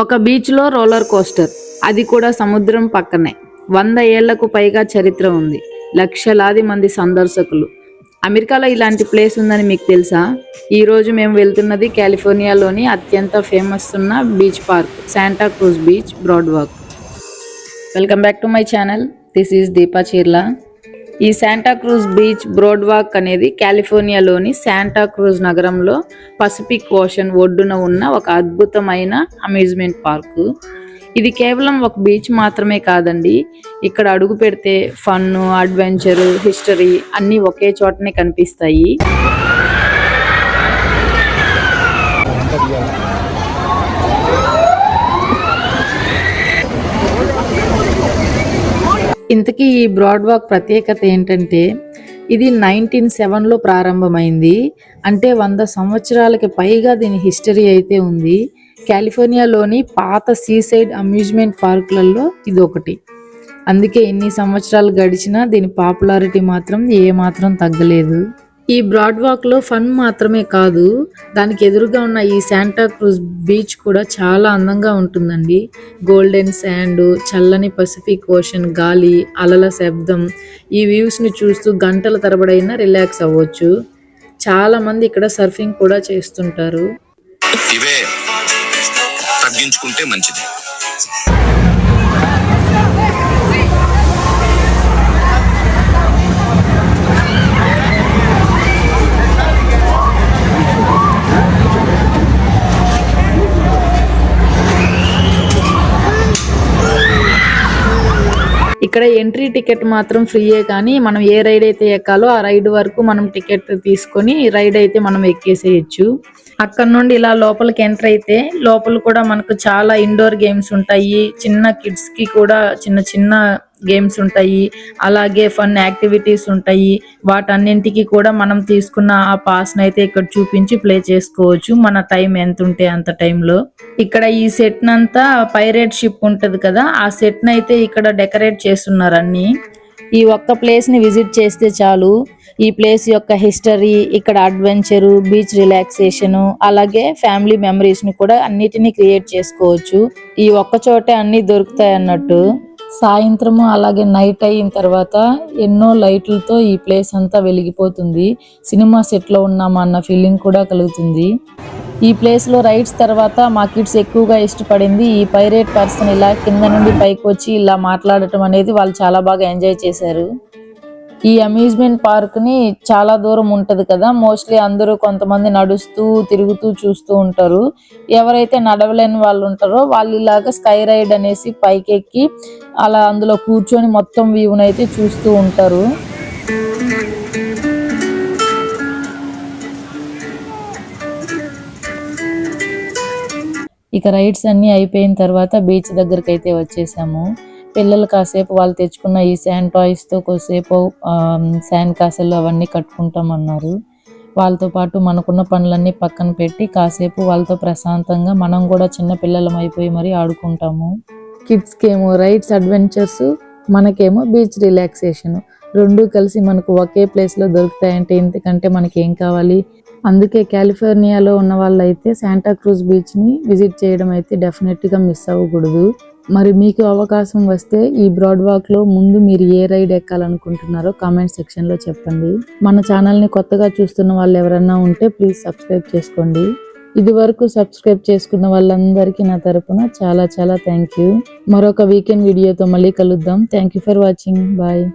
ఒక బీచ్లో roller coaster, అది కూడా సముద్రం పక్కనే. 100 ఏళ్లకు పైగా చరిత్ర ఉంది. లక్షలాది మంది సందర్శకులు. అమెరికాలో ఇలాంటి ప్లేస్ ఉందని మీకు తెలుసా? ఈరోజు మేము వెళ్తున్నది కాలిఫోర్నియాలోని అత్యంత ఫేమస్ ఉన్న beach park, Santa Cruz beach boardwalk. Welcome back to my channel. This is Deepa Cheerla. ఈ Santa Cruz beach boardwalk అనేది కాలిఫోర్నియాలోని శాంటా క్రూజ్ నగరంలో పసిఫిక్ ఓషన్ ఒడ్డున ఉన్న ఒక అద్భుతమైన అమ్యూజ్మెంట్ పార్కు. ఇది కేవలం ఒక బీచ్ మాత్రమే కాదండి. ఇక్కడ అడుగు పెడితే ఫన్, అడ్వెంచరు, హిస్టరీ అన్నీ ఒకే చోటనే కనిపిస్తాయి. ఇంతకీ ఈ బ్రాడ్ వాక్ ప్రత్యేకత ఏంటంటే, ఇది 1907లో ప్రారంభమైంది. అంటే 100 సంవత్సరాలకి పైగా దీని హిస్టరీ అయితే ఉంది. కాలిఫోర్నియాలోని పాత సీసైడ్ అమ్యూజ్మెంట్ పార్కులలో ఇది ఒకటి. అందుకే ఎన్ని సంవత్సరాలు గడిచినా దీని పాపులారిటీ మాత్రం ఏమాత్రం తగ్గలేదు. ఈ బ్రాడ్ వాక్లో ఫన్ మాత్రమే కాదు, దానికి ఎదురుగా ఉన్న ఈ శాంటా క్రూజ్ బీచ్ కూడా చాలా అందంగా ఉంటుందండి. గోల్డెన్ శాండ్, చల్లని పసిఫిక్ ఓషన్ గాలి, అలల శబ్దం, ఈ వ్యూస్ని చూస్తూ గంటల తరబడైనా రిలాక్స్ అవ్వచ్చు. చాలా మంది ఇక్కడ సర్ఫింగ్ కూడా చేస్తుంటారు. ఇవే తగ్గించుకుంటే మంచిది. ఇక్కడ ఎంట్రీ టికెట్ మాత్రం ఫ్రీయే, కానీ మనం ఏ రైడ్ అయితే ఎక్కాలో ఆ రైడ్ వరకు మనం టికెట్ తీసుకొని రైడ్ అయితే మనం ఎక్కేసేయచ్చు. అక్కడ నుండి ఇలా లోపలికి ఎంటర్ అయితే లోపల కూడా మనకు చాలా ఇండోర్ గేమ్స్ ఉంటాయి. చిన్న కిడ్స్ కి కూడా చిన్న చిన్న గేమ్స్ ఉంటాయి. అలాగే ఫన్ యాక్టివిటీస్ ఉంటాయి. వాటన్నింటికి కూడా మనం తీసుకున్న ఆ పాస్ అయితే ఇక్కడ చూపించి ప్లే చేసుకోవచ్చు, మన టైం ఎంత ఉంటే అంత టైంలో. ఇక్కడ ఈ సెట్ నంతా పైరేట్ షిప్ ఉంటది కదా, ఆ సెట్ నైతే ఇక్కడ డెకరేట్ చేస్తున్నారు అన్ని. ఈ ఒక్క ప్లేస్ ని విజిట్ చేస్తే చాలు ఈ ప్లేస్ యొక్క హిస్టరీ, ఇక్కడ అడ్వెంచరు, బీచ్ రిలాక్సేషన్, అలాగే ఫ్యామిలీ మెమరీస్ ని కూడా అన్నిటినీ క్రియేట్ చేసుకోవచ్చు. ఈ ఒక్క చోటే అన్ని దొరుకుతాయి అన్నట్టు. సాయంత్రము అలాగే నైట్ అయిన తర్వాత ఎన్నో లైట్లతో ఈ ప్లేస్ అంతా వెలిగిపోతుంది. సినిమా సెట్ లో ఉన్నామా అన్న ఫీలింగ్ కూడా కలుగుతుంది. ఈ ప్లేస్ లో రైడ్స్ తర్వాత మా కిడ్స్ ఎక్కువగా ఇష్టపడింది ఈ పైరేట్ పర్సన్ ఇలా కింద నుండి పైకి వచ్చి ఇలా మాట్లాడటం అనేది. వాళ్ళు చాలా బాగా ఎంజాయ్ చేశారు. ఈ అమ్యూజ్మెంట్ పార్క్ ని చాలా దూరం ఉంటది కదా, మోస్ట్లీ అందరూ కొంతమంది నడుస్తూ తిరుగుతూ చూస్తూ ఉంటారు. ఎవరైతే నడవలేని వాళ్ళు ఉంటారో వాళ్ళు ఇలాగా స్కై రైడ్ అనేసి పైకెక్కి అలా అందులో కూర్చొని మొత్తం వ్యూనైతే చూస్తూ ఉంటారు. ఇక రైడ్స్ అన్ని అయిపోయిన తర్వాత బీచ్ దగ్గరికి అయితే వచ్చేసాము. పిల్లలు కాసేపు వాళ్ళు తెచ్చుకున్న ఈ శాండ్ టాయ్స్ తో కొద్దిసేపు శాండ్ కాసలు అవన్నీ కట్టుకుంటామన్నారు. వాళ్ళతో పాటు మనకున్న పనులన్నీ పక్కన పెట్టి కాసేపు వాళ్ళతో ప్రశాంతంగా మనం కూడా చిన్న పిల్లలం అయిపోయి మరి ఆడుకుంటాము. కిడ్స్కి ఏమో రైడ్స్ అడ్వెంచర్స్, మనకేమో బీచ్ రిలాక్సేషన్, రెండు కలిసి మనకు ఒకే ప్లేస్లో దొరుకుతాయంటే ఇంతకంటే మనకి ఏం కావాలి. అందుకే కాలిఫోర్నియాలో ఉన్న వాళ్ళైతే శాంటా క్రూజ్ బీచ్ని విజిట్ చేయడం అయితే డెఫినెట్గా మిస్ అవ్వకూడదు. మరి మీకు అవకాశం వస్తే ఈ బ్రాడ్ వాక్లో ముందు మీరు ఏ రైడ్ ఎక్కాలనుకుంటున్నారో కామెంట్ సెక్షన్లో చెప్పండి. మన ఛానల్ని కొత్తగా చూస్తున్న వాళ్ళు ఎవరన్నా ఉంటే ప్లీజ్ సబ్స్క్రైబ్ చేసుకోండి. ఇది వరకు సబ్స్క్రైబ్ చేసుకున్న వాళ్ళందరికీ నా తరపున చాలా చాలా థ్యాంక్ యూ. మరొక వీకెండ్ వీడియోతో మళ్ళీ కలుద్దాం. Thank you for watching. Bye.